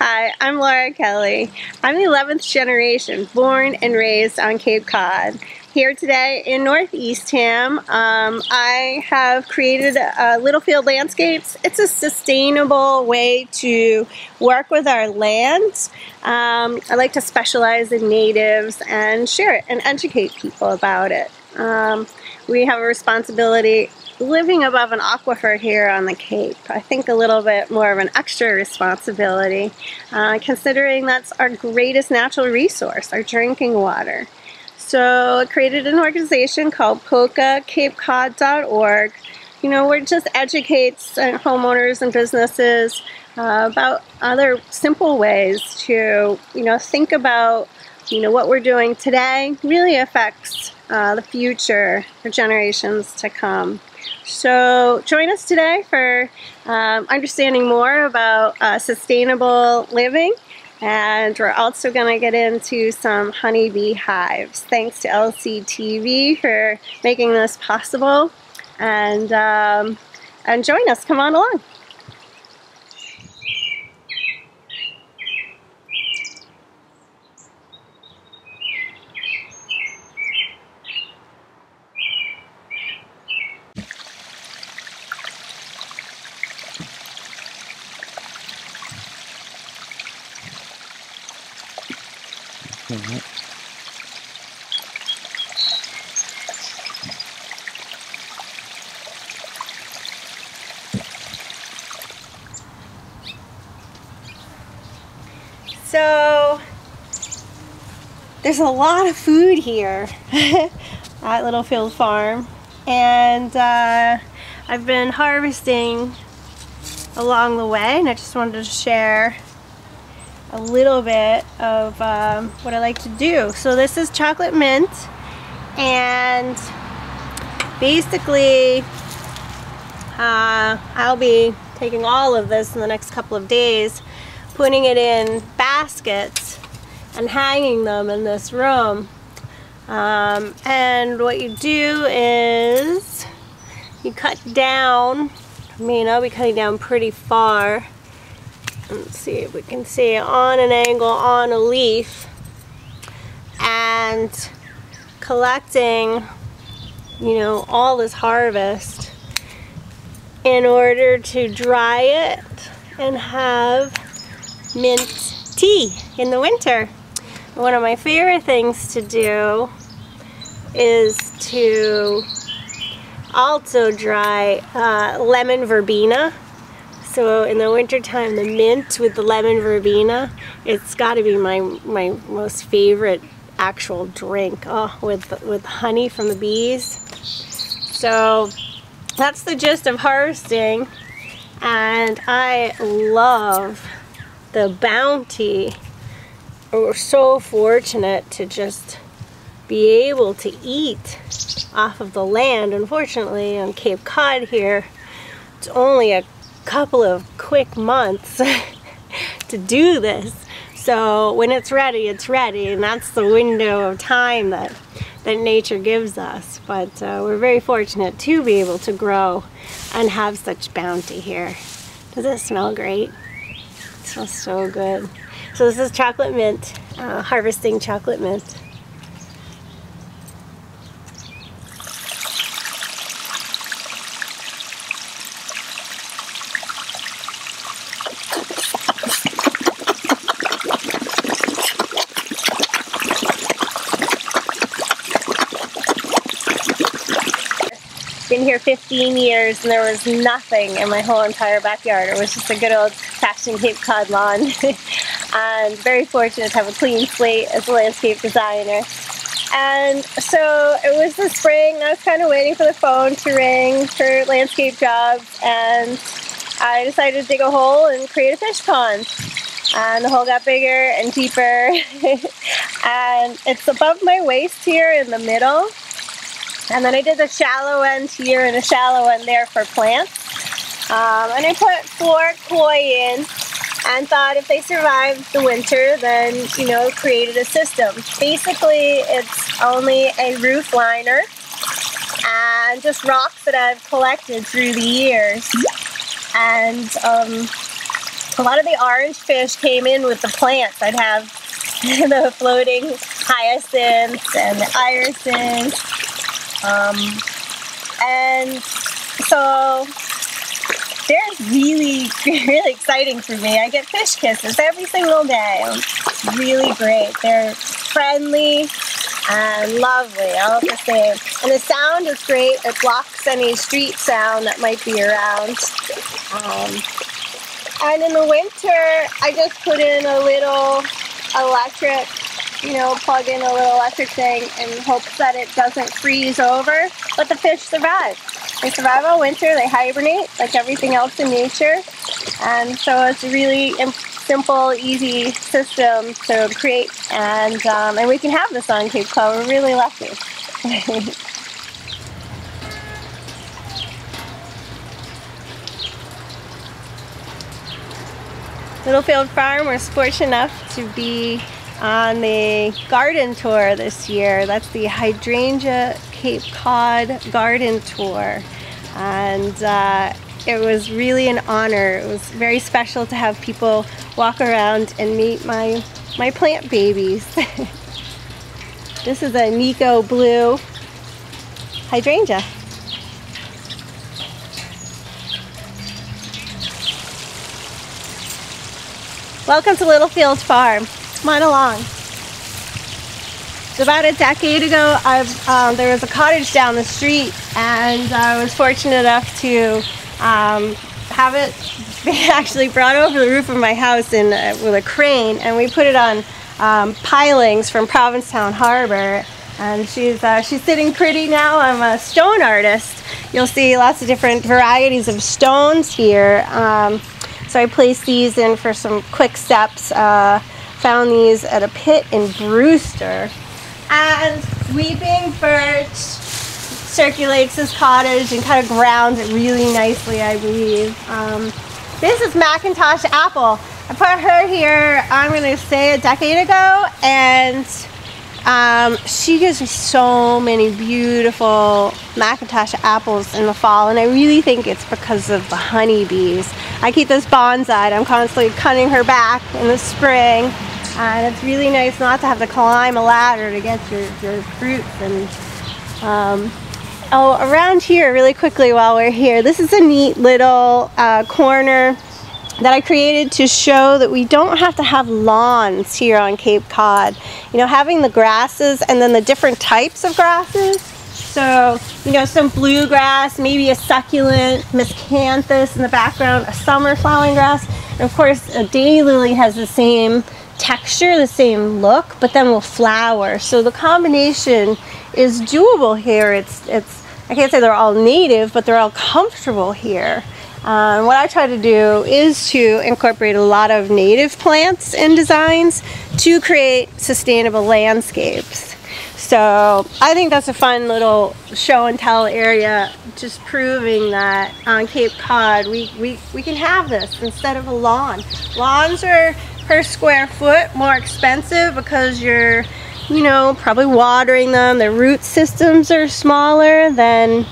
Hi, I'm Laura Kelly. I'm the 11th generation, born and raised on Cape Cod. Here today in Northeastham, I have created Littlefield Landscapes. It's a sustainable way to work with our land. I like to specialize in natives and share it and educate people about it. We have a responsibility living above an aquifer here on the Cape. I think a little bit more of an extra responsibility, considering that's our greatest natural resource, our drinking water. So I created an organization called polkacapecod.org. You know, where it just educates homeowners and businesses about other simple ways to, think about, what we're doing today really affects the future for generations to come. So join us today for understanding more about sustainable living, and we're also going to get into some honeybee hives. Thanks to LCTV for making this possible, and join us. Come on along. So there's a lot of food here at Littlefield Farm, and I've been harvesting along the way, and I just wanted to share a little bit of what I like to do. So this is chocolate mint, and basically I'll be taking all of this in the next couple of days, putting it in baskets and hanging them in this room. And what you do is you cut down. I'll be cutting down pretty far. Let's see if we can see it on an angle on a leaf, and collecting, all this harvest in order to dry it and have mint tea in the winter. One of my favorite things to do is to also dry lemon verbena. So in the wintertime, the mint with the lemon verbena, it's got to be my most favorite actual drink. Oh, with honey from the bees. So that's the gist of harvesting, and I love the bounty. We're so fortunate to just be able to eat off of the land. Unfortunately, on Cape Cod here, it's only a couple of quick months to do this. So when it's ready, and that's the window of time that nature gives us. But we're very fortunate to be able to grow and have such bounty here. Does it smell great? It smells so good. So this is chocolate mint, harvesting chocolate mint. Been here 15 years, and there was nothing in my whole entire backyard. It was just a good old-fashioned Cape Cod lawn. And very fortunate to have a clean slate as a landscape designer. And so it was the spring. I was kind of waiting for the phone to ring for landscape jobs, and I decided to dig a hole and create a fish pond. And the hole got bigger and deeper. And it's above my waist here in the middle. And then I did the shallow end here and a shallow end there for plants. And I put 4 koi in, and thought if they survived the winter, then, created a system. Basically, it's only a roof liner and just rocks that I've collected through the years. And A lot of the orange fish came in with the plants. I'd have the floating hyacinths and the irises. And so they're really, really exciting for me. I get fish kisses every single day. It's really great. They're friendly and lovely, all the same. And the sound is great. It blocks any street sound that might be around. And in the winter, I just put in a little electric, plug in a little electric thing in hopes that it doesn't freeze over. But the fish survive. They survive all winter. They hibernate like everything else in nature. And so it's a really simple, easy system to create. And we can have this on Cape Cod. We're really lucky. Littlefield Farm was fortunate enough to be on the garden tour this year. That's the Hydrangea Cape Cod Garden Tour. And it was really an honor. It was very special to have people walk around and meet my plant babies. This is a Nico Blue hydrangea. Welcome to Littlefield Farm. Come on along. So about a decade ago, there was a cottage down the street, and I was fortunate enough to have it actually brought over the roof of my house with a crane, and we put it on pilings from Provincetown Harbor. And she's sitting pretty now. I'm a stone artist. You'll see lots of different varieties of stones here. So I placed these in for some quick steps. Found these at a pit in Brewster. And Weeping Birch circulates this cottage and kind of grounds it really nicely, I believe. This is Macintosh Apple. I put her here, I'm going to say a decade ago, and she gives me so many beautiful Macintosh apples in the fall, and I really think it's because of the honeybees. I keep this bonsai. I'm constantly cutting her back in the spring, and it's really nice not to have to climb a ladder to get your fruits. And around here, really quickly while we're here, this is a neat little corner that I created to show that we don't have to have lawns here on Cape Cod. Having the grasses and then the different types of grasses. So, some bluegrass, maybe a succulent, miscanthus in the background, a summer flowering grass. And of course, a daylily has the same texture, the same look, but then will flower. So the combination is doable here. I can't say they're all native, but they're all comfortable here. What I try to do is to incorporate a lot of native plants and designs to create sustainable landscapes. So I think that's a fun little show and tell area, just proving that on Cape Cod we can have this instead of a lawn. Lawns are per square foot more expensive because you're probably watering them. Their root systems are smaller than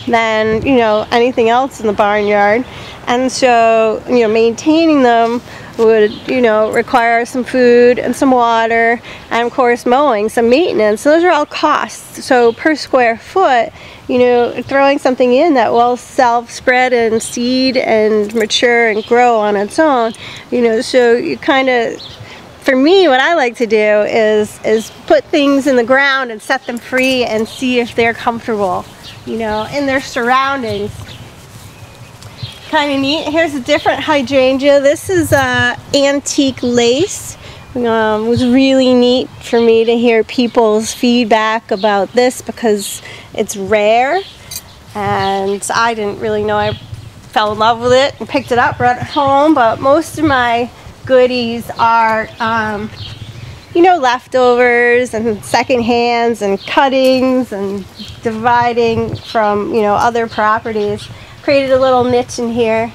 anything else in the barnyard, and so maintaining them would require some food and some water, and of course mowing, some maintenance. So those are all costs. So per square foot, throwing something in that will self-spread and seed and mature and grow on its own, so you kind of, for me, what I like to do is put things in the ground and set them free and see if they're comfortable in their surroundings. Kind of neat. Here's a different hydrangea. This is antique lace. It was really neat for me to hear people's feedback about this because it's rare, and I didn't really know. I fell in love with it and picked it up, brought it home, but most of my goodies are leftovers and second hands and cuttings and dividing from other properties. Created a little niche in here.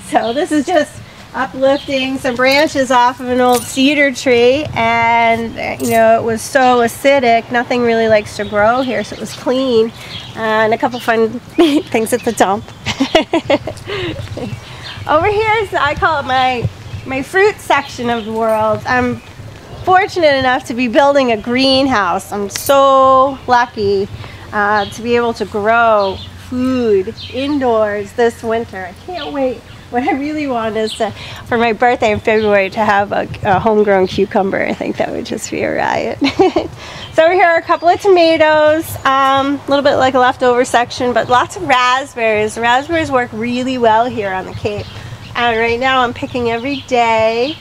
So this is just uplifting some branches off of an old cedar tree, and it was so acidic, nothing really likes to grow here, so it was clean, and a couple fun things at the dump. Over here is, I call it my fruit section of the world. I'm fortunate enough to be building a greenhouse. I'm so lucky to be able to grow food indoors this winter. I can't wait. What I really want is for my birthday in February to have a homegrown cucumber. I think that would just be a riot. So over here are a couple of tomatoes, a little bit like a leftover section, but lots of raspberries. The raspberries work really well here on the Cape. And right now I'm picking every day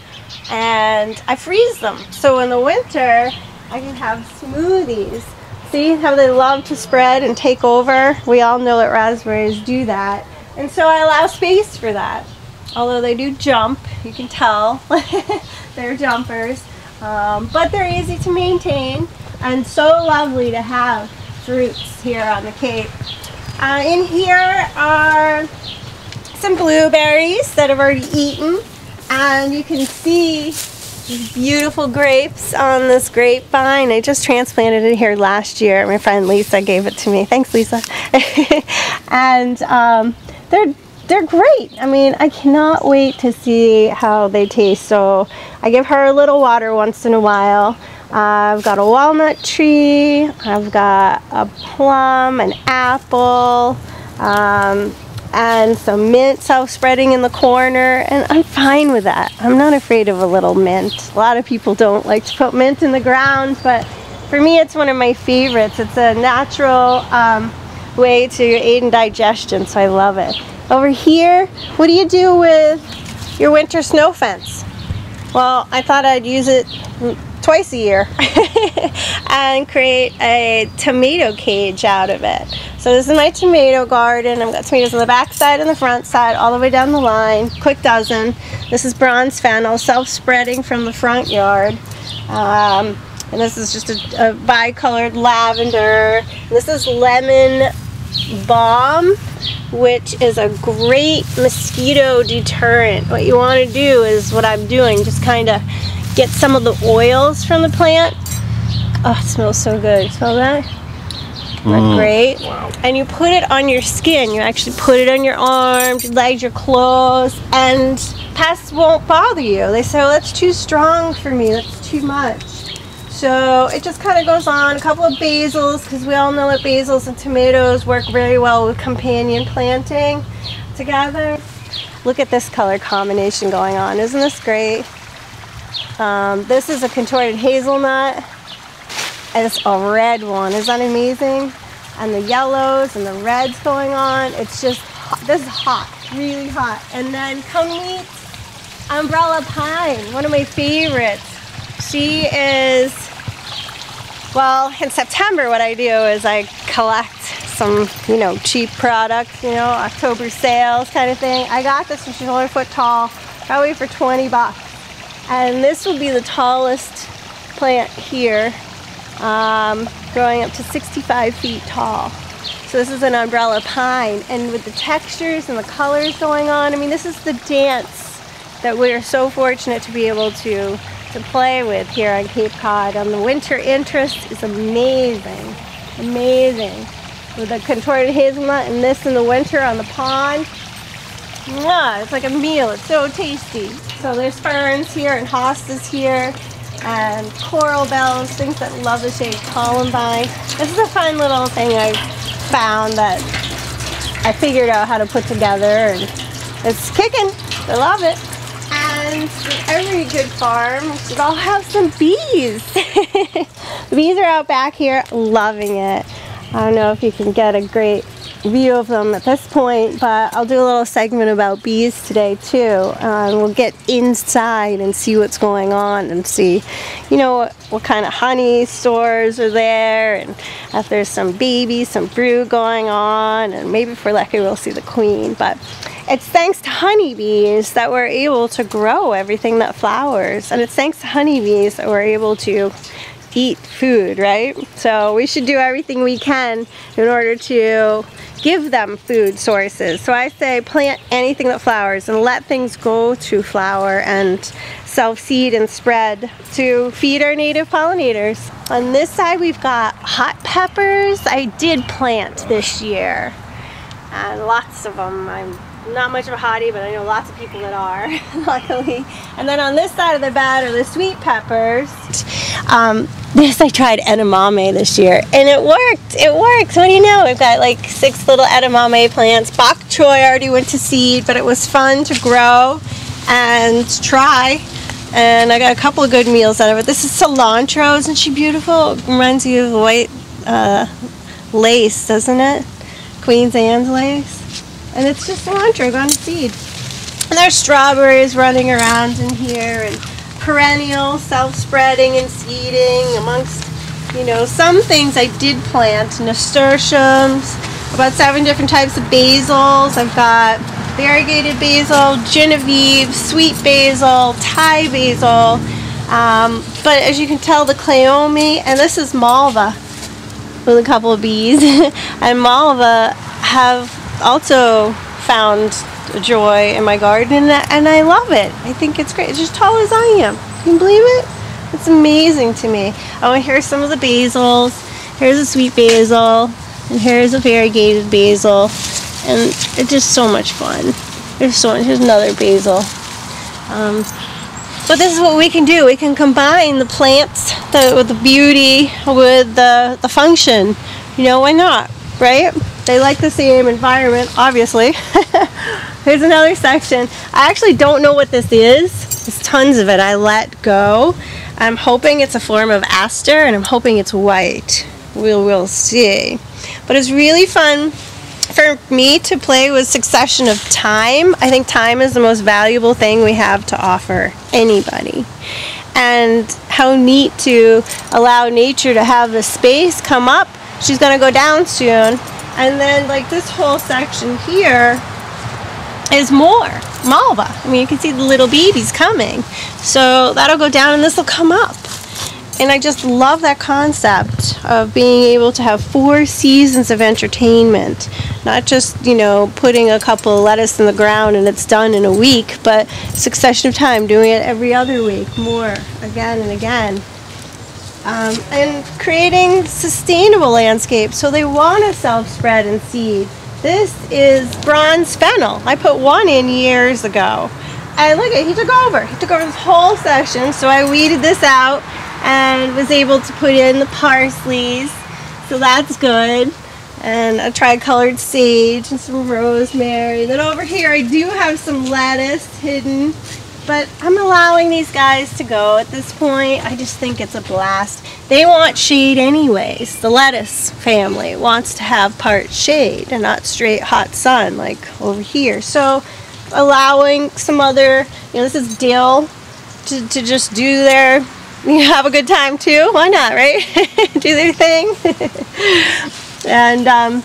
and I freeze them. So in the winter I can have smoothies. See how they love to spread and take over? We all know that raspberries do that. And so I allow space for that. Although they do jump, you can tell. They're jumpers. But they're easy to maintain and so lovely to have fruits here on the Cape. In here are some blueberries that I've already eaten. And you can see these beautiful grapes on this grapevine. I just transplanted it here last year. My friend Lisa gave it to me. Thanks, Lisa. And they're great. I mean, I cannot wait to see how they taste. So I give her a little water once in a while. I've got a walnut tree. I've got a plum, an apple, and some mint self-spreading in the corner, and I'm fine with that. I'm not afraid of a little mint. A lot of people don't like to put mint in the ground, but for me it's one of my favorites. It's a natural way to aid in digestion, so I love it. Over here, what do you do with your winter snow fence? Well, I thought I'd use it twice a year and create a tomato cage out of it. So this is my tomato garden. I've got tomatoes on the back side and the front side, all the way down the line, quick dozen. This is bronze fennel, self-spreading from the front yard. And this is just a bicolored lavender. This is lemon balm, which is a great mosquito deterrent. What you want to do is what I'm doing, just kind of get some of the oils from the plant. Oh, it smells so good. Smell that? Isn't that great? Wow. And you put it on your skin. You actually put it on your arms, your legs, your clothes, and pests won't bother you. They say, well, that's too strong for me. That's too much. So it just kind of goes on. A couple of basils, because we all know that basils and tomatoes work very well with companion planting together. Look at this color combination going on. Isn't this great? This is a contorted hazelnut. And it's a red one. Isn't that amazing? And the yellows and the reds going on. It's just, this is hot, really hot. And then come meet umbrella pine, one of my favorites. She is, well, in September what I do is I collect some, cheap products, October sales kind of thing. I got this when she's only a foot tall, probably for 20 bucks. And this will be the tallest plant here, growing up to 65 feet tall. So this is an umbrella pine, and with the textures and the colors going on, I mean, this is the dance that we're so fortunate to be able to play with here on Cape Cod. The winter interest is amazing, amazing. With the contorted hazelnut and this in the winter on the pond, it's like a meal. It's so tasty. So there's ferns here and hostas here and coral bells, things that love the shade columbine. This is a fun little thing I found that I figured out how to put together, and it's kicking. I love it. And in every good farm should all have some bees. The bees are out back here loving it. I don't know if you can get a great view of them at this point, but I'll do a little segment about bees today too. We'll get inside and see what's going on and see, what kind of honey stores are there, and if there's some babies, some brood going on, and maybe if we're lucky we'll see the queen. But it's thanks to honeybees that we're able to grow everything that flowers, and it's thanks to honeybees that we're able to eat food, right? So we should do everything we can in order to give them food sources. So I say plant anything that flowers and let things go to flower and self-seed and spread to feed our native pollinators. On this side we've got hot peppers. I did plant this year and lots of them. I'm not much of a hottie, but I know lots of people that are, luckily. And then on this side of the bed are the sweet peppers. This I tried edamame this year, and it worked. It worked. What do you know? We've got like 6 little edamame plants. Bok choy already went to seed, but it was fun to grow and try. And I got a couple of good meals out of it. This is cilantro. Isn't she beautiful? It reminds you of white lace, doesn't it? Queen's Anne's lace. And it's just cilantro gone to seed. And there's strawberries running around in here, and perennial self-spreading and seeding amongst, you know, some things I did plant. Nasturtiums, about 7 different types of basils. I've got variegated basil, Genevieve, sweet basil, Thai basil. But as you can tell, the cleome, and this is malva with a couple of bees, and malva have also found joy in my garden, and I love it. I think it's great. It's just tall as I am. Can you believe it? It's amazing to me. Oh, and here's some of the basils. Here's a sweet basil, and here's a variegated basil, and it's just so much fun. Here's another basil. But this is what we can do. We can combine the plants with the beauty with the function. You know, why not, right? They like the same environment, obviously. Here's another section. I actually don't know what this is. There's tons of it I let go. I'm hoping it's a form of aster, and I'm hoping it's white. We'll see. But it's really fun for me to play with succession of thyme. I think thyme is the most valuable thing we have to offer anybody. And how neat to allow nature to have the space come up. She's going to go down soon. And then like this whole section here is more malva. I mean, you can see the little babies coming. So that'll go down and this will come up. And I just love that concept of being able to have 4 seasons of entertainment. Not just, you know, putting a couple of lettuce in the ground and it's done in a week, but succession of time, doing it every other week, more, again and again. And creating sustainable landscapes, so they want to self-spread and seed. This is bronze fennel. I put 1 in years ago. And look at, he took over this whole section, so I weeded this out and was able to put in the parsleys, so that's good. And I tried colored sage and some rosemary. Then over here I do have some lettuce hidden, but I'm allowing these guys to go at this point. I just think it's a blast. They want shade anyways. The lettuce family wants to have part shade and not straight hot sun like over here. So allowing some other, you know, this is dill, to just do their, have a good time too. Why not, right? Do their thing. And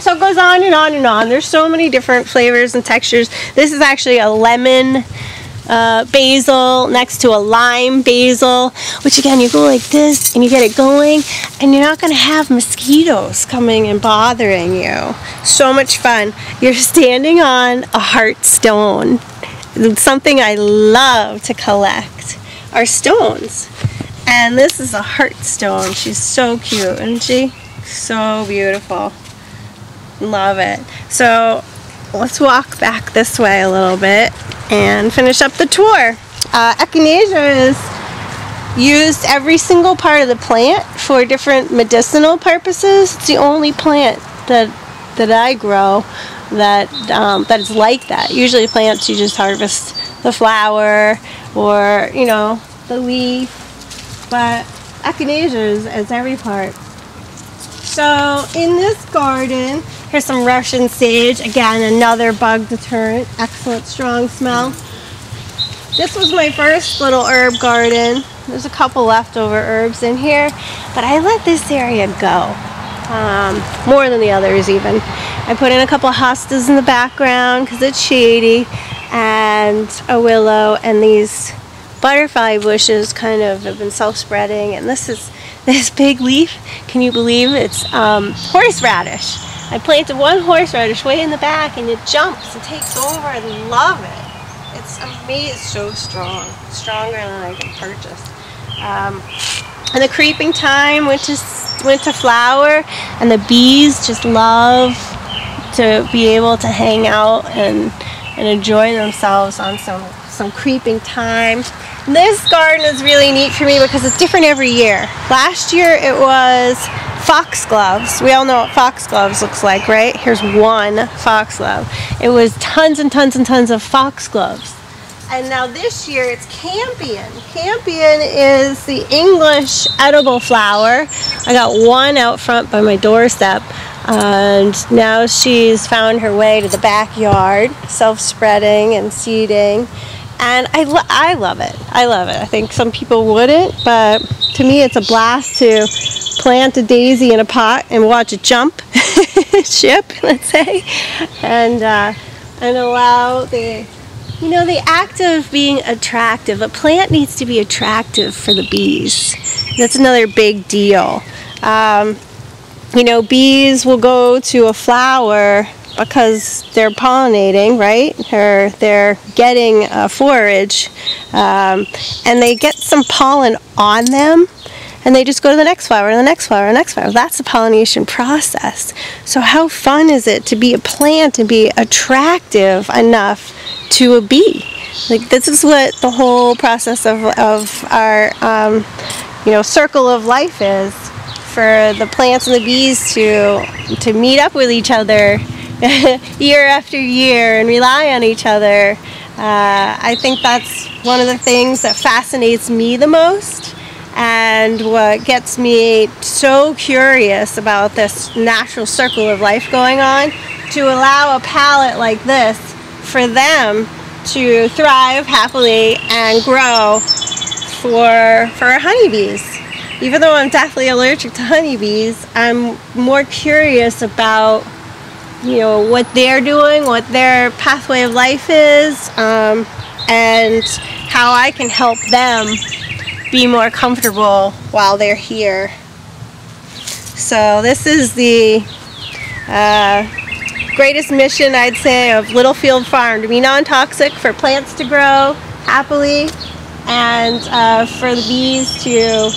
so it goes on and on and on. There's so many different flavors and textures. This is actually a lemon basil next to a lime basil, which again, you go like this and you get it going and you're not going to have mosquitoes coming and bothering you. So much fun. You're standing on a heart stone. Something I love to collect are stones. And this is a heart stone. She's so cute, isn't she? So beautiful. Love it. So let's walk back this way a little bit and finish up the tour. Echinacea is used every single part of the plant for different medicinal purposes. It's the only plant that I grow that is like that. Usually plants you just harvest the flower or, you know, the leaf, but echinacea is every part. So in this garden, here's some Russian sage. Again, another bug deterrent. Excellent, strong smell. This was my first little herb garden. There's a couple leftover herbs in here, but I let this area go. More than the others even. I put in a couple of hostas in the background because it's shady, and a willow, and these butterfly bushes kind of have been self-spreading, and this is this big leaf. Can you believe it's horseradish? I planted 1 horseradish way in the back and it jumps and takes over. I love it. It's amazing. It's so strong. Stronger than I can purchase. And the creeping thyme went to flower, and the bees just love to be able to hang out and enjoy themselves on some creeping thyme. This garden is really neat for me because it's different every year. Last year it was foxgloves. We all know what foxgloves looks like, right? Here's one foxglove. It was tons and tons and tons of foxgloves. And now this year it's campion. Campion is the English edible flower. I got one out front by my doorstep, and now she's found her way to the backyard, self-spreading and seeding. And I love it. I love it. I think some people wouldn't, but to me it's a blast to plant a daisy in a pot and watch it jump, ship, let's say, and allow the act of being attractive. A plant needs to be attractive for the bees. That's another big deal. Bees will go to a flower because they're pollinating, right? They're getting forage, and they get some pollen on them, and they just go to the next flower, and the next flower, and the next flower. That's the pollination process. So how fun is it to be a plant and be attractive enough to a bee? Like, this is what the whole process of our circle of life is, for the plants and the bees to meet up with each other year after year and rely on each other. I think that's one of the things that fascinates me the most, and what gets me so curious about this natural circle of life going on, to allow a palette like this for them to thrive happily and grow for honeybees. Even though I'm deathly allergic to honeybees, I'm more curious about what they're doing, what their pathway of life is, and how I can help them be more comfortable while they're here. So this is the greatest mission, I'd say, of Littlefield Farm: to be non-toxic, for plants to grow happily, and for the bees to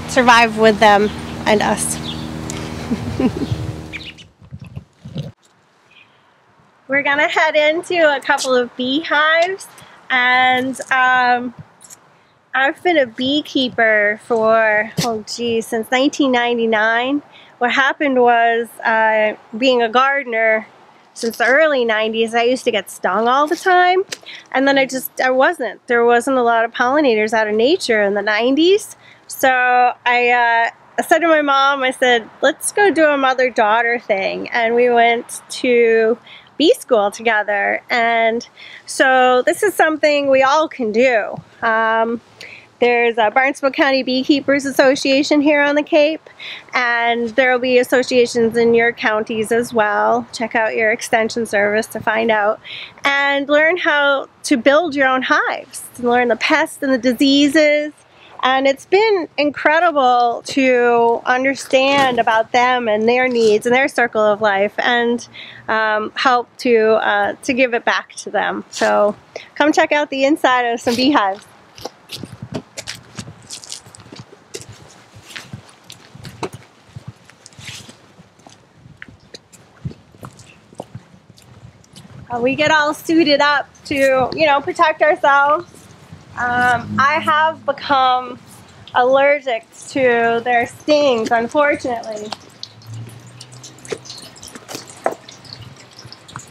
survive with them and us. We're gonna head into a couple of beehives, and I've been a beekeeper for, since 1999. What happened was, being a gardener since the early 90s, I used to get stung all the time, and then there wasn't a lot of pollinators out of nature in the 90s. So I said to my mom, I said, let's go do a mother-daughter thing, and we went to bee school together. And so this is something we all can do. There's a Barnstable County Beekeepers Association here on the Cape, and there will be associations in your counties as well. Check out your extension service to find out, and learn how to build your own hives, to learn the pests and the diseases. And it's been incredible to understand about them and their needs and their circle of life, and help to give it back to them. So come check out the inside of some beehives. We get all suited up to, protect ourselves. I have become allergic to their stings, unfortunately.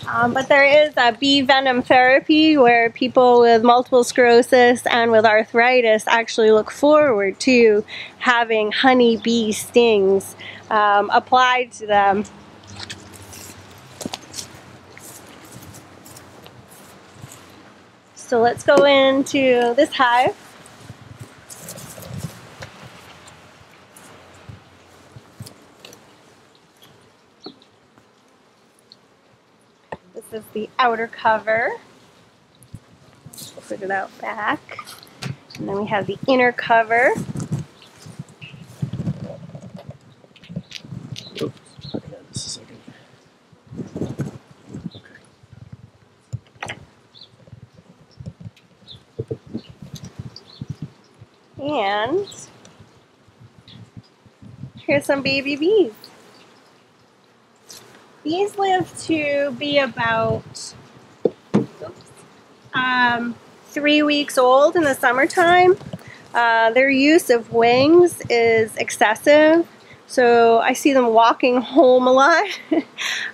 But there is a bee venom therapy where people with multiple sclerosis and with arthritis actually look forward to having honey bee stings applied to them. So let's go into this hive. This is the outer cover. Put it out back. And then we have the inner cover. And here's some baby bees. Bees live to be about 3 weeks old in the summertime. Their use of wings is excessive, so I see them walking home a lot.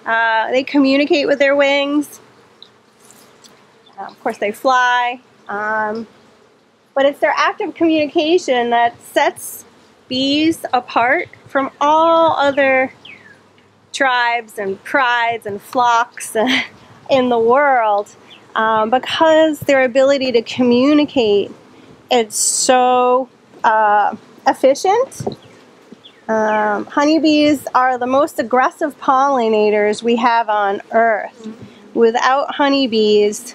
They communicate with their wings. Of course they fly, but it's their active communication that sets bees apart from all other tribes and prides and flocks in the world, because their ability to communicate is so efficient. Honeybees are the most aggressive pollinators we have on Earth. Without honeybees,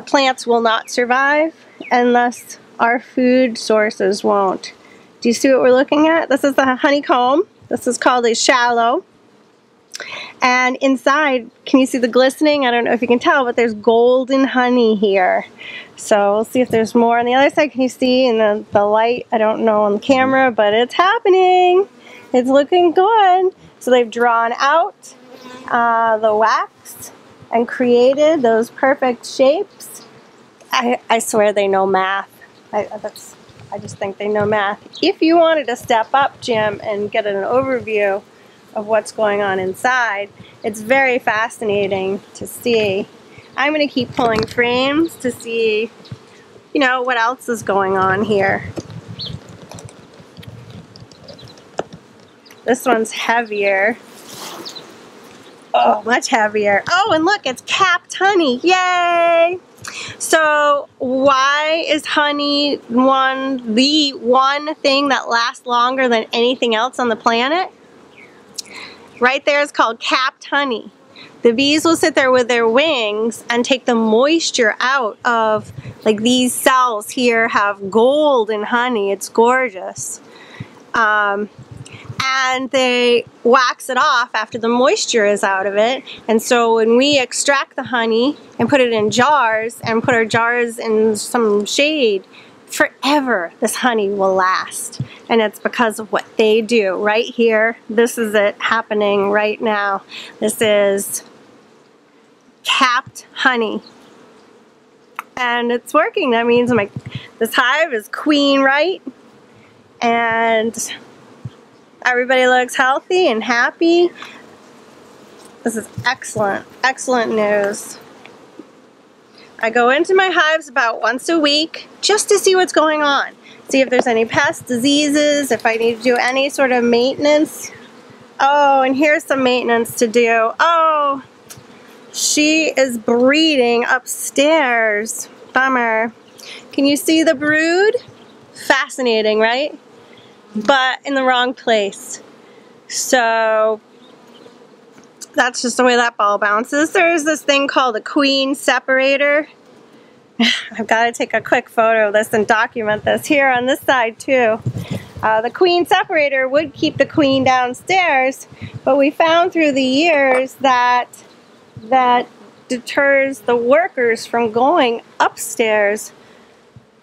plants will not survive, and thus our food sources won't. Do you see what we're looking at? This is the honeycomb. This is called a shallow. And inside, can you see the glistening? I don't know if you can tell, but there's golden honey here. So we'll see if there's more on the other side. Can you see in the light? I don't know on the camera, but it's happening. It's looking good. So they've drawn out the wax and created those perfect shapes. I swear they know math. I just think they know math. If you wanted to step up, Jim, and get an overview of what's going on inside, it's very fascinating to see. I'm going to keep pulling frames to see, you know, what else is going on here. This one's heavier. Oh, much heavier. Oh, and look, it's capped honey. Yay! So why is honey the one thing that lasts longer than anything else on the planet? Right there is called capped honey. The bees will sit there with their wings and take the moisture out of, like these cells here have gold in honey. It's gorgeous. And they wax it off after the moisture is out of it. And so when we extract the honey and put it in jars and put our jars in some shade, forever this honey will last. And it's because of what they do right here. This is it happening right now. This is capped honey. And it's working. That means this hive is queen right. And everybody looks healthy and happy. This is excellent, excellent news. I go into my hives about once a week just to see what's going on. See if there's any pests, diseases, if I need to do any sort of maintenance. Oh, and here's some maintenance to do. Oh, she is breeding upstairs. Bummer. Can you see the brood? Fascinating, right? But in the wrong place. So that's just the way that ball bounces. There's this thing called a queen separator. I've got to take a quick photo of this and document this here on this side too. The queen separator would keep the queen downstairs, but we found through the years that deters the workers from going upstairs.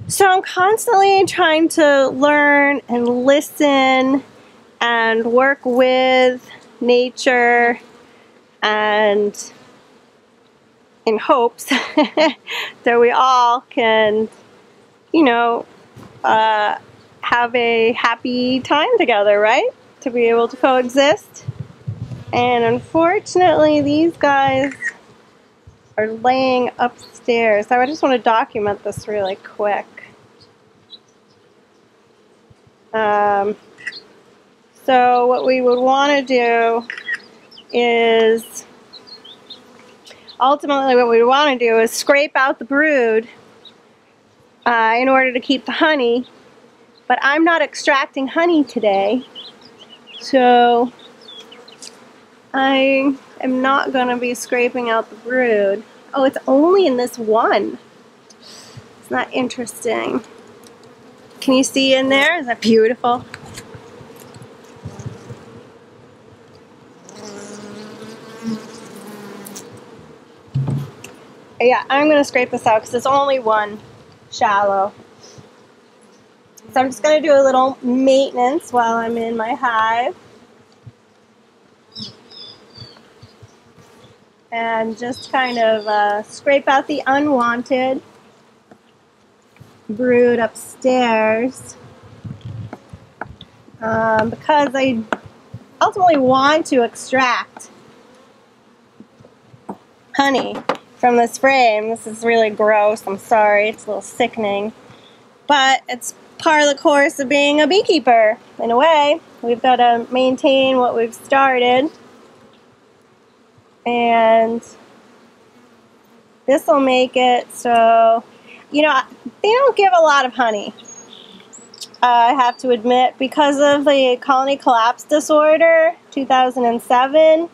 So I'm constantly trying to learn and listen and work with nature, and in hopes that we all can, you know, have a happy time together, right? To be able to coexist. And unfortunately, these guys are laying upstairs. So I just want to document this really quick. So what we would want to do is, ultimately what we want to do is scrape out the brood in order to keep the honey. But I'm not extracting honey today, so I am not going to be scraping out the brood. Oh, it's only in this one. Isn't that interesting? Can you see in there? Is that beautiful? Yeah, I'm going to scrape this out because it's only one shallow. So I'm just going to do a little maintenance while I'm in my hive. and just kind of scrape out the unwanted brood upstairs, because I ultimately want to extract honey from this frame. This is really gross, I'm sorry, it's a little sickening, but it's part of the course of being a beekeeper. In a way, we've got to maintain what we've started, and this will make it so, you know, they don't give a lot of honey, I have to admit, because of the colony collapse disorder, 2007.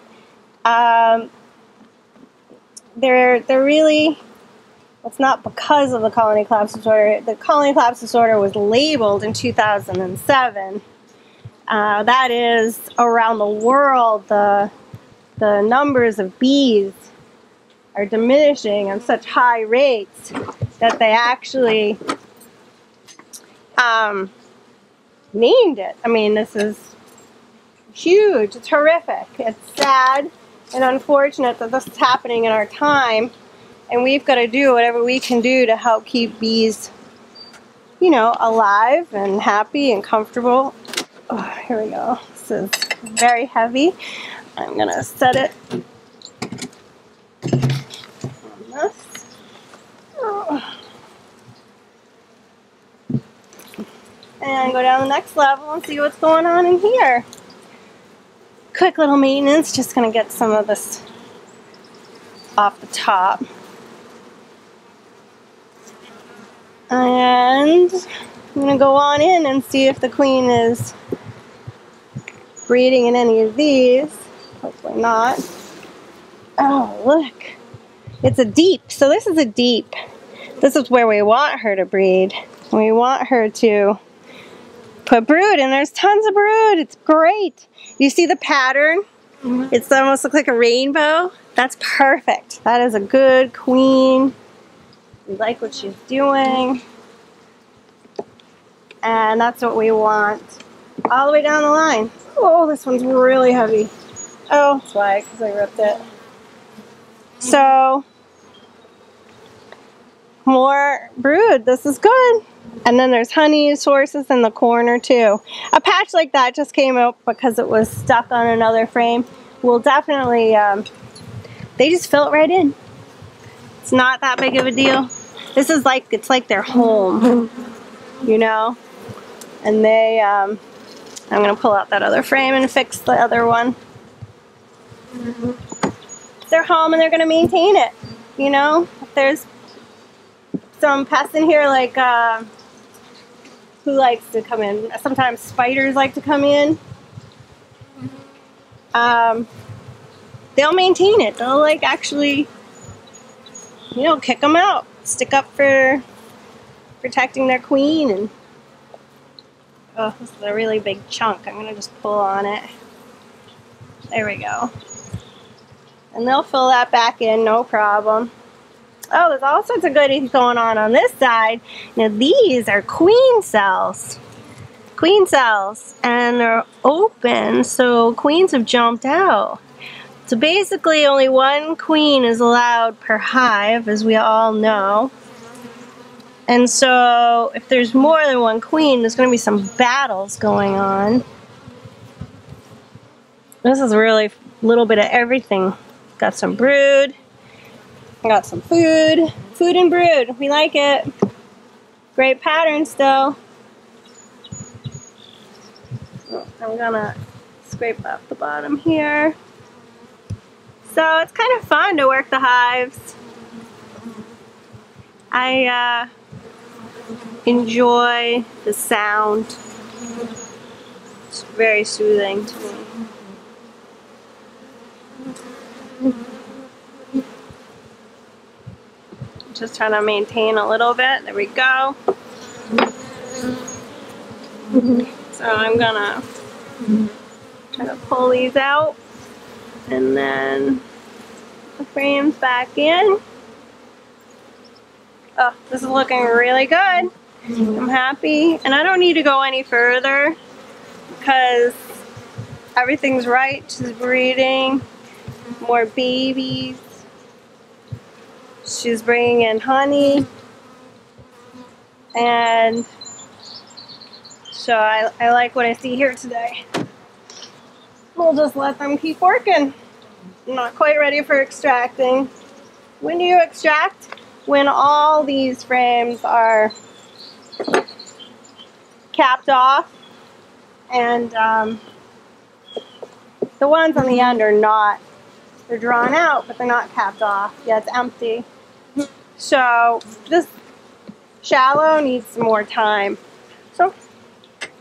They're really, it's not because of the colony collapse disorder. The colony collapse disorder was labeled in 2007. That is, around the world, the numbers of bees are diminishing at such high rates that they actually named it. I mean, this is huge. It's horrific. It's sad and unfortunate that this is happening in our time, and we've got to do whatever we can do to help keep bees, you know, alive and happy and comfortable. Oh, here we go. This is very heavy. I'm going to set it on this. Oh. And go down the next level and see what's going on in here. Quick little maintenance, just going to get some of this off the top. And I'm going to go on in and see if the queen is breeding in any of these. Hopefully not. Oh, look. It's a deep. So this is a deep. This is where we want her to breed. We want her to put brood, and there's tons of brood. It's great. You see the pattern? Mm-hmm. It's almost looks like a rainbow. That's perfect. That is a good queen. We like what she's doing. And that's what we want all the way down the line. Oh, this one's really heavy. Oh, that's why, because I ripped it. So, more brood. This is good. And then there's honey sources in the corner too. A patch like that just came out because it was stuck on another frame. We'll definitely, they just fill it right in. It's not that big of a deal. This is like, it's like their home, you know? And they, I'm going to pull out that other frame and fix the other one. It's their home and they're going to maintain it, you know? If there's some pests in here, like, who likes to come in? Sometimes spiders like to come in. They'll maintain it. They'll like actually, you know, kick them out. Stick up for protecting their queen. And oh, this is a really big chunk. I'm gonna just pull on it. There we go. And they'll fill that back in, no problem. Oh, there's all sorts of goodies going on this side. Now these are queen cells. Queen cells. And they're open, so queens have jumped out. So basically only one queen is allowed per hive, as we all know. And so if there's more than one queen, there's going to be some battles going on. This is really a little bit of everything. Got some brood. Got some food. Food and brood. We like it. Great pattern still. Oh, I'm gonna scrape off the bottom here. So it's kind of fun to work the hives. I enjoy the sound. It's very soothing to me. Just trying to maintain a little bit. There we go. So I'm gonna try to pull these out and then put the frames back in. Oh, this is looking really good. I'm happy. And I don't need to go any further because everything's right. She's breeding more babies. She's bringing in honey, and so I like what I see here today. We'll just let them keep working. I'm not quite ready for extracting. When do you extract? When all these frames are capped off, and the ones on the end are not. They're drawn out, but they're not capped off. Yeah, it's empty. So this shallow needs some more time. So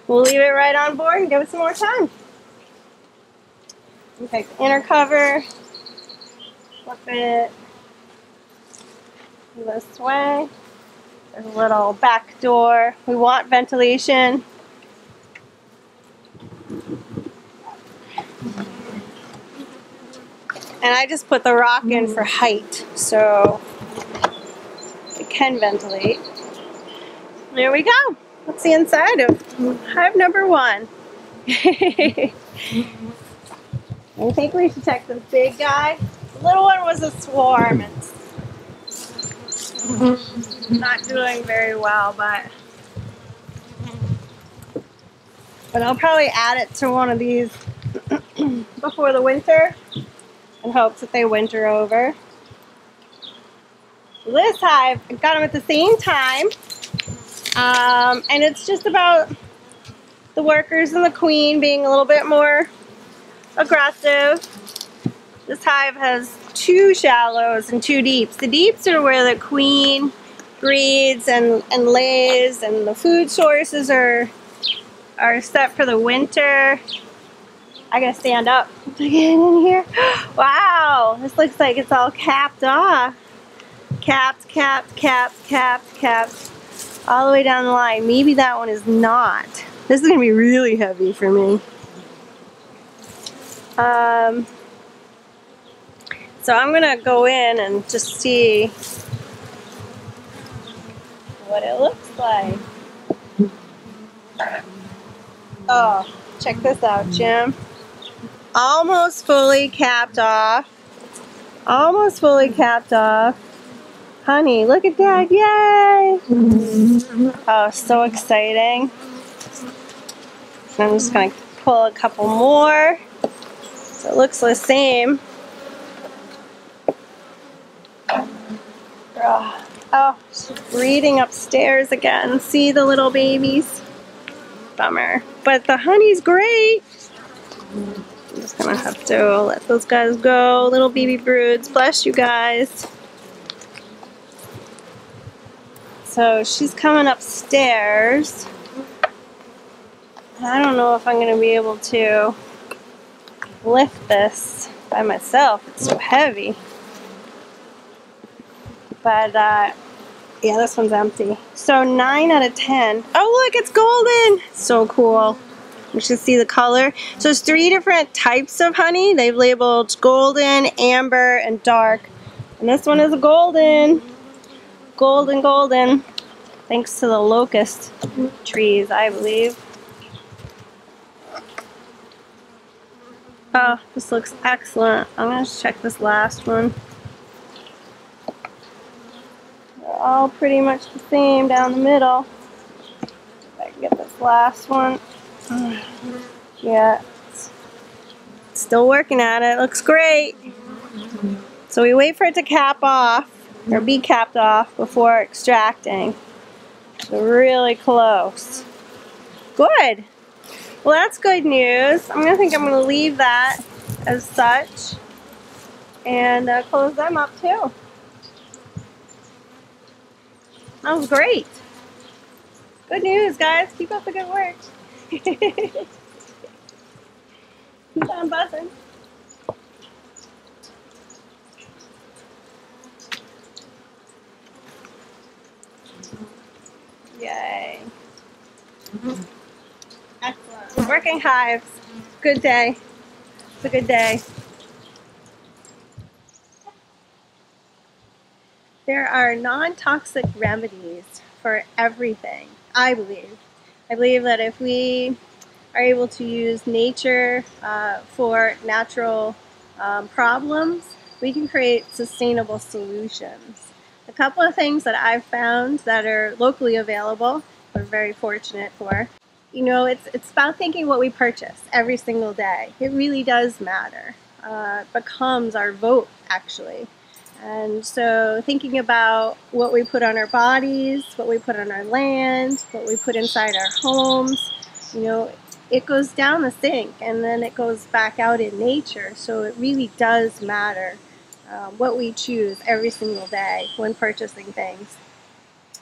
we'll leave it right on board and give it some more time. We take the inner cover, flip it this way. There's a little back door. We want ventilation. And I just put the rock in for height, so it can ventilate. There we go. That's the inside of hive number 1. I think we should check this big guy. The little one was a swarm. It's not doing very well, but I'll probably add it to one of these before the winter in hopes that they winter over. This hive, I got them at the same time, and it's just about the workers and the queen being a little bit more aggressive. This hive has 2 shallows and 2 deeps. The deeps are where the queen breeds and lays, and the food sources are set for the winter. I gotta stand up to get in here. Wow, this looks like it's all capped off. Capped, capped, capped, capped, capped, all the way down the line. Maybe that one is not. This is gonna be really heavy for me. So I'm gonna go in and just see what it looks like. Oh, check this out, Jim. Almost fully capped off. Almost fully capped off. Honey, look at that, yay! Oh, so exciting. I'm just gonna pull a couple more. So it looks the same. Oh, she's breeding upstairs again. See the little babies? Bummer. But the honey's great. I'm just gonna have to let those guys go. Little baby broods. Bless you guys. So she's coming upstairs. I don't know if I'm gonna be able to lift this by myself. It's so heavy. But yeah, this one's empty. So 9 out of 10. Oh look, it's golden! So cool. You should see the color. So there's 3 different types of honey. They've labeled golden, amber, and dark. And this one is a golden. Golden, golden. Thanks to the locust trees, I believe. Oh, this looks excellent. I'm gonna check this last one. They're all pretty much the same down the middle. If I can get this last one. Yeah, it's still working at it. Looks great. So we wait for it to cap off, or be capped off, before extracting. So really close. Good. Well, that's good news. I'm gonna leave that as such and close them up too. That was great. Good news, guys. Keep up the good work. Keep on buzzing. Yay. Excellent. Working hives. Good day. It's a good day. There are non-toxic remedies for everything, I believe. I believe that if we are able to use nature for natural problems, we can create sustainable solutions. couple of things that I've found that are locally available, we're very fortunate for. You know, it's about thinking what we purchase every single day. It really does matter. It becomes our vote, actually. And so thinking about what we put on our bodies, what we put on our land, what we put inside our homes, you know, it goes down the sink and then it goes back out in nature. So it really does matter what we choose every single day when purchasing things.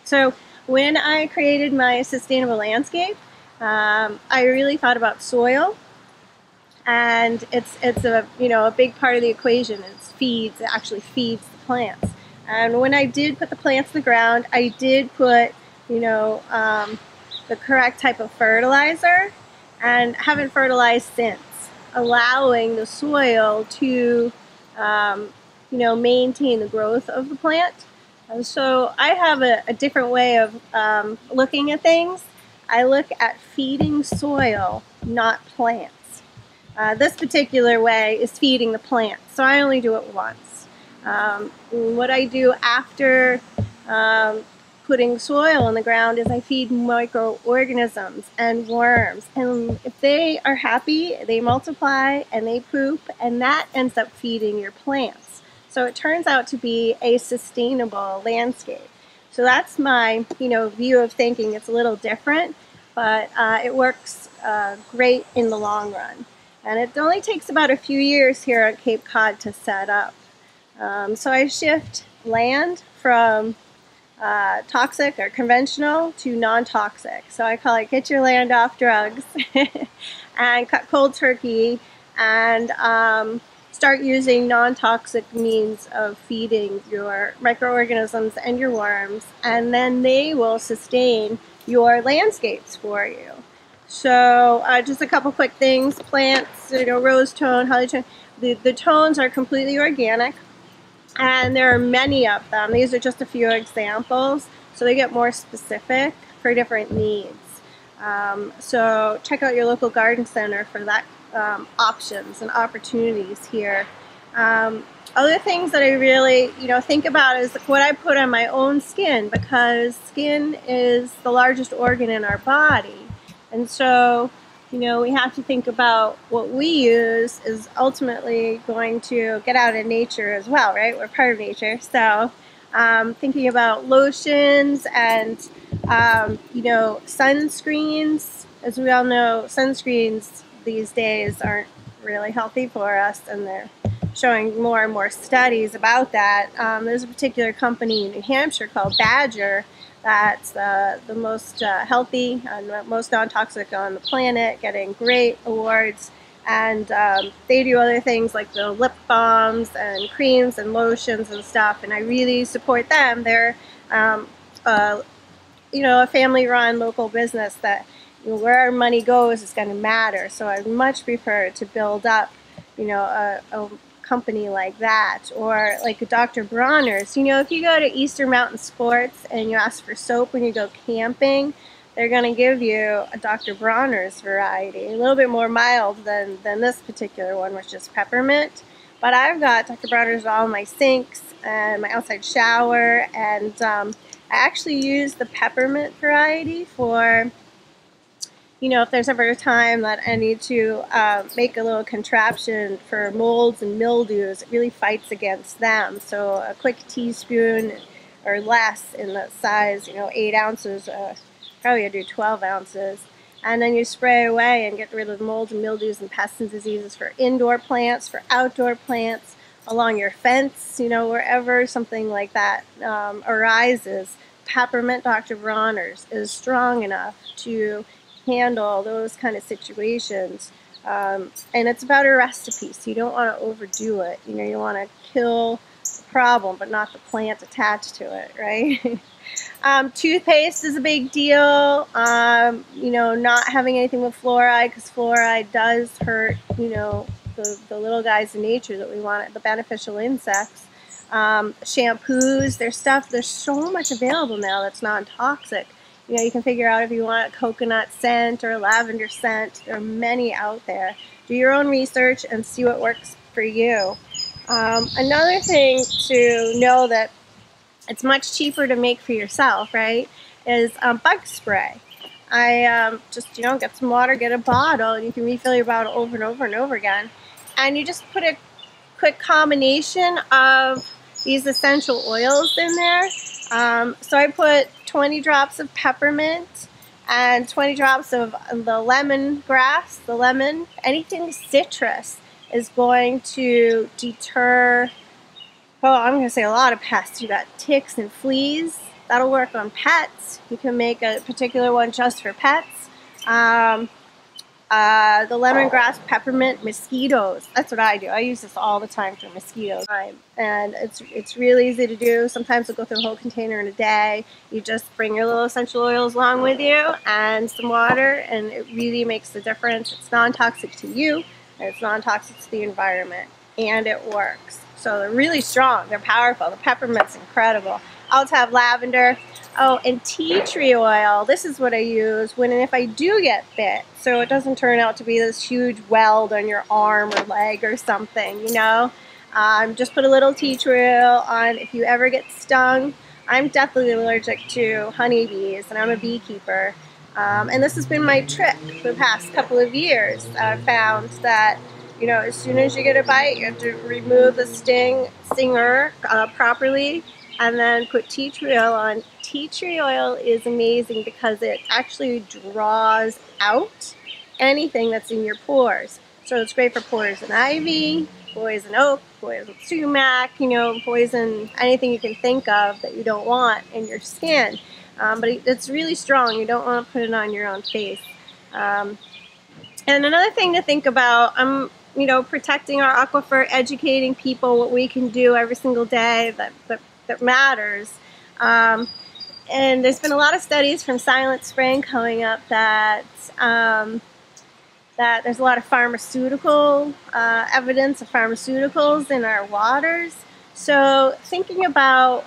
So when I created my sustainable landscape, I really thought about soil, and it's a a big part of the equation. It actually feeds the plants. And when I did put the plants in the ground, I did put the correct type of fertilizer, and haven't fertilized since, allowing the soil to maintain the growth of the plant. So I have a different way of looking at things. I look at feeding soil, not plants. This particular way is feeding the plants, so I only do it once. What I do after putting soil in the ground is I feed microorganisms and worms, and if they are happy, they multiply and they poop, and that ends up feeding your plants. So it turns out to be a sustainable landscape. So that's my view of thinking. It's a little different, but it works great in the long run. And it only takes about a few years here at Cape Cod to set up. So I shift land from toxic or conventional to non-toxic. So I call it get your land off drugs and cut cold turkey, and start using non-toxic means of feeding your microorganisms and your worms, and then they will sustain your landscapes for you. So just a couple quick things. Plants, rose tone, holly tone. The tones are completely organic, and there are many of them. These are just a few examples, so they get more specific for different needs. So check out your local garden center for that options and opportunities here. Other things that I really think about is what I put on my own skin, because skin is the largest organ in our body. And so, we have to think about what we use is ultimately going to get out in nature as well, right? We're part of nature. So thinking about lotions and, sunscreens. As we all know, sunscreens these days aren't really healthy for us, and they're showing more and more studies about that. There's a particular company in New Hampshire called Badger that's the most healthy and most non-toxic on the planet, getting great awards. And they do other things like the lip balms and creams and lotions and stuff, and I really support them. They're a family-run local business that where our money goes is going to matter. So I'd much prefer to build up a company like that, or like Dr. Bronner's. If you go to Eastern Mountain Sports and you ask for soap when you go camping, they're going to give you a Dr. Bronner's variety, a little bit more mild than this particular one, which is peppermint. But I've got Dr. Bronner's all my sinks and my outside shower, and I actually use the peppermint variety for if there's ever a time that I need to make a little contraption for molds and mildews. It really fights against them. So a quick teaspoon or less in the size, 8 ounces, probably I do 12 ounces. And then you spray away and get rid of molds and mildews and pests and diseases for indoor plants, for outdoor plants, along your fence, wherever something like that arises. Peppermint Dr. Bronner's is strong enough to handle those kind of situations, and it's about a recipe, so you don't want to overdo it. You want to kill the problem but not the plant attached to it, right? Toothpaste is a big deal. Not having anything with fluoride, because fluoride does hurt the little guys in nature that we want, the beneficial insects. Shampoos, there's so much available now that's non-toxic. You can figure out if you want a coconut scent or a lavender scent. There are many out there. Do your own research and see what works for you. Another thing to know that it's much cheaper to make for yourself, right, is bug spray. I just, get some water, get a bottle, and you can refill your bottle over and over and over again. And you just put a quick combination of these essential oils in there. So I put 20 drops of peppermint and 20 drops of the lemongrass, the lemon. Anything citrus is going to deter, I'm going to say a lot of pests. You got ticks and fleas. That'll work on pets. You can make a particular one just for pets. The lemongrass, peppermint, mosquitoes. That's what I do. I use this all the time for mosquitoes. And it's really easy to do. Sometimes I'll go through a whole container in a day. You just bring your little essential oils along with you and some water, and it really makes the difference. It's non-toxic to you, and it's non-toxic to the environment, and it works. So they're really strong. They're powerful. The peppermint's incredible. I also have lavender. Oh, and tea tree oil. This is what I use when and if I do get bit, so it doesn't turn out to be this huge weld on your arm or leg or something, Just put a little tea tree oil on if you ever get stung. I'm deathly allergic to honeybees, and I'm a beekeeper. And this has been my trick for the past couple of years. I've found that, as soon as you get a bite, you have to remove the stinger properly, and then put tea tree oil on. Tea tree oil is amazing because it actually draws out anything that's in your pores. So it's great for poison ivy, poison oak, poison sumac, poison anything you can think of that you don't want in your skin. But it's really strong. You don't want to put it on your own face. And another thing to think about, I'm protecting our aquifer, educating people what we can do every single day that matters. And there's been a lot of studies from Silent Spring coming up that there's a lot of pharmaceutical evidence of pharmaceuticals in our waters. So thinking about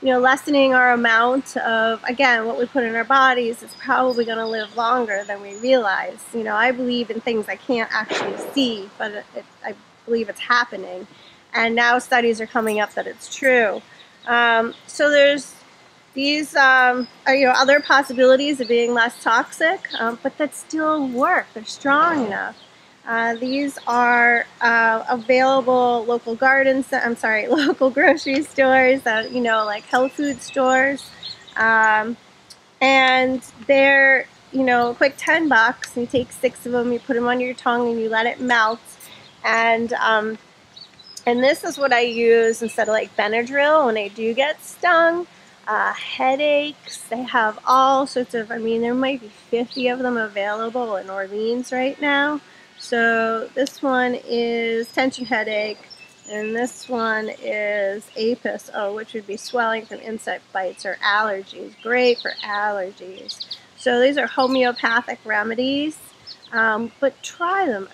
lessening our amount of, again, what we put in our bodies is probably going to live longer than we realize. I believe in things I can't actually see, but I believe it's happening. And now studies are coming up that it's true. So there's these other possibilities of being less toxic, but that still work. They're strong enough. These are available local local grocery stores, like health food stores, and they're a quick $10. You take 6 of them, you put them on your tongue, and you let it melt. And this is what I use instead of like Benadryl when I do get stung. Headaches. They have all sorts of, there might be 50 of them available in Orleans right now. So this one is tension headache, and this one is apis, which would be swelling from insect bites or allergies. Great for allergies. So these are homeopathic remedies, but try them.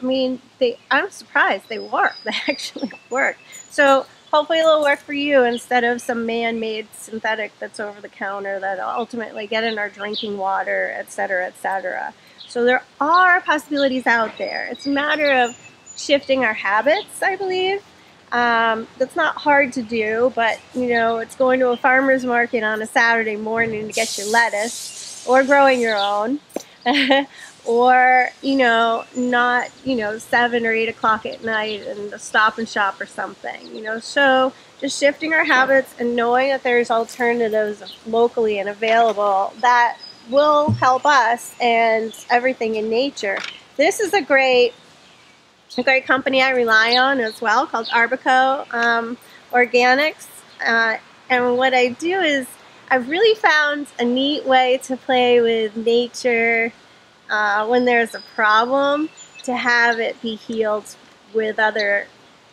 I'm surprised they work. They actually work. So hopefully it'll work for you instead of some man-made synthetic that's over the counter that'll ultimately get in our drinking water, etc., etc. So there are possibilities out there. It's a matter of shifting our habits, I believe. That's not hard to do, but it's going to a farmer's market on a Saturday morning to get your lettuce, or growing your own, or not 7 or 8 o'clock at night and a Stop and Shop or something. So just shifting our habits and knowing that there's alternatives locally and available that will help us and everything in nature. This is a great company I rely on as well, called Arbico Organics. And what I do is I've really found a neat way to play with nature when there's a problem, to have it be healed with other,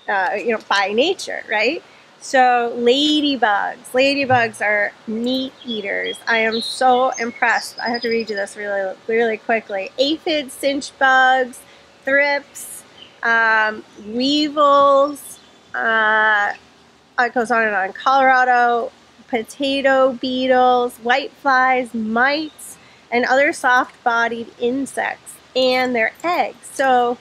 by nature, right? So ladybugs. Ladybugs are meat eaters. I am so impressed. I have to read you this really, really quickly. Aphids, cinch bugs, thrips, weevils, it goes on and on. Colorado potato beetles, whiteflies, mites, and other soft-bodied insects, and their eggs. So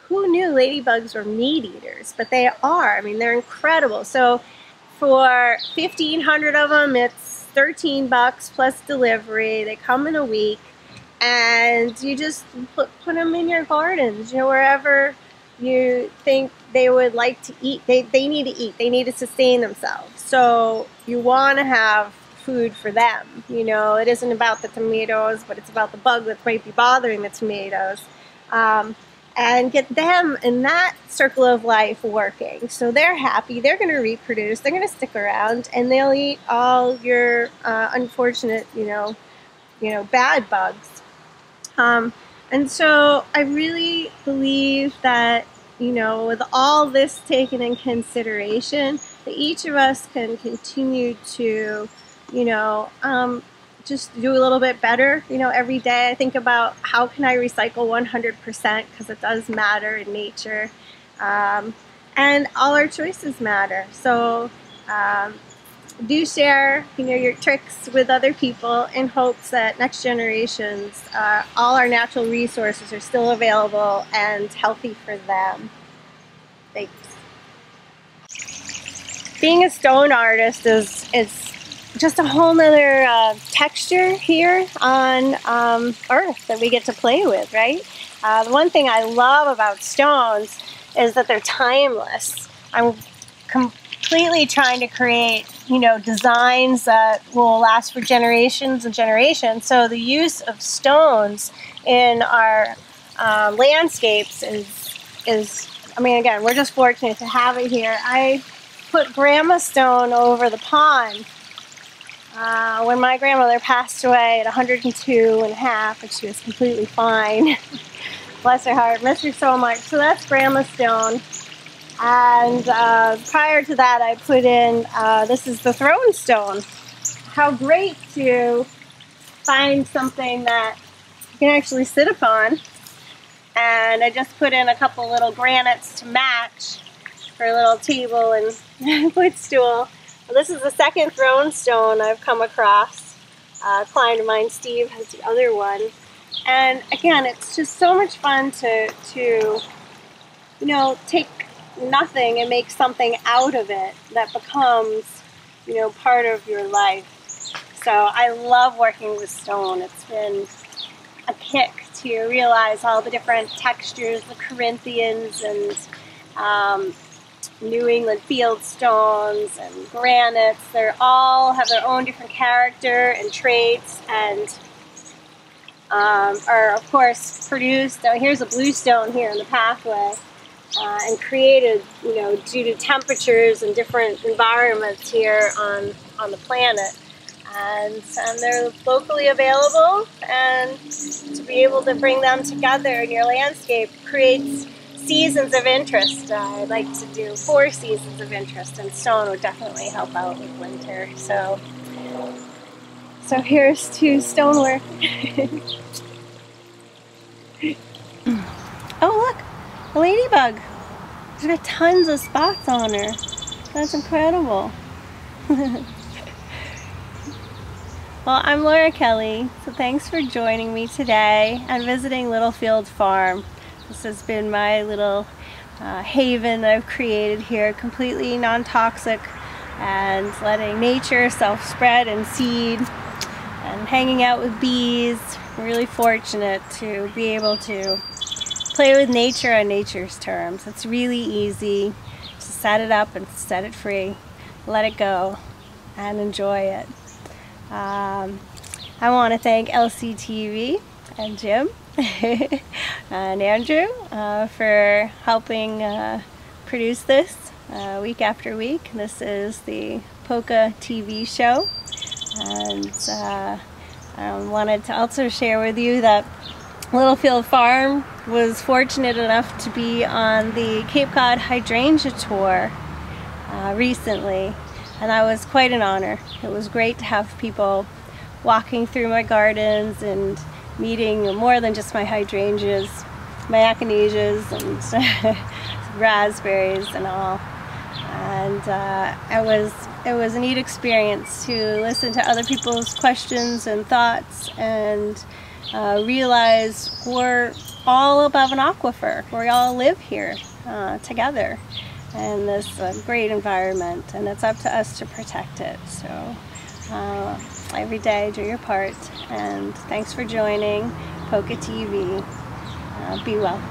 who knew ladybugs were meat eaters? But they are. They're incredible. So For 1,500 of them, it's 13 bucks plus delivery. They come in a week, and you just put them in your gardens, you know, wherever you think they would like to eat. They need to eat. They need to sustain themselves. So you want to have food for them. You know, it isn't about the tomatoes, but it's about the bug that might be bothering the tomatoes. And get them in that circle of life working. So they're happy, they're going to reproduce, they're going to stick around, and they'll eat all your unfortunate, you know, bad bugs. And so I really believe that, you know, with all this taken in consideration, that each of us can continue to, you know, just do a little bit better, you know, every day. I think about how can I recycle 100%, because it does matter in nature, and all our choices matter. So do share, you know, your tricks with other people in hopes that next generations, all our natural resources are still available and healthy for them. Thanks. Being a stone artist is just a whole nother texture here on Earth that we get to play with, right? The one thing I love about stones is that they're timeless. I'm completely trying to create, you know, designs that will last for generations and generations. So the use of stones in our landscapes is, I mean, again, we're just fortunate to have it here. I put grandma stone over the pond. When my grandmother passed away at 102 and a half, and she was completely fine. Bless her heart, miss her so much. So that's grandma stone. And prior to that, I put in, this is the throne stone. How great to find something that you can actually sit upon. And I just put in a couple little granites to match for a little table and footstool. This is the second throne stone I've come across. A client of mine, Steve, has the other one. And again, it's just so much fun to you know, take nothing and make something out of it that becomes, you know, part of your life. So I love working with stone. It's been a kick to realize all the different textures, the Corinthians and New England field stones and granites. They all have their own different character and traits, and are of course produced. Here's a bluestone here in the pathway, and created, you know, due to temperatures and different environments here on the planet. And they're locally available, and to be able to bring them together in your landscape creates seasons of interest. I'd like to do 4 seasons of interest, and stone would definitely help out with winter. So here's to stonework. Oh look, a ladybug. She's got tons of spots on her. That's incredible. Well, I'm Laura Kelly, so thanks for joining me today and visiting Littlefield Farm. This has been my little haven that I've created here, completely non-toxic, and letting nature self-spread and seed, and hanging out with bees. I'm really fortunate to be able to play with nature on nature's terms. It's really easy to set it up and set it free, let it go, and enjoy it. I want to thank LCTV and Jim and Andrew for helping produce this week after week. This is the Polka TV show, and I wanted to also share with you that Littlefield Farm was fortunate enough to be on the Cape Cod Hydrangea Tour recently, and that was quite an honor. It was great to have people walking through my gardens and meeting more than just my hydrangeas, my echinaceas and raspberries and all. And it was a neat experience to listen to other people's questions and thoughts, and realize we're all above an aquifer. We all live here together. and this great environment, and it's up to us to protect it. So every day do your part, and thanks for joining Poca TV. Be well.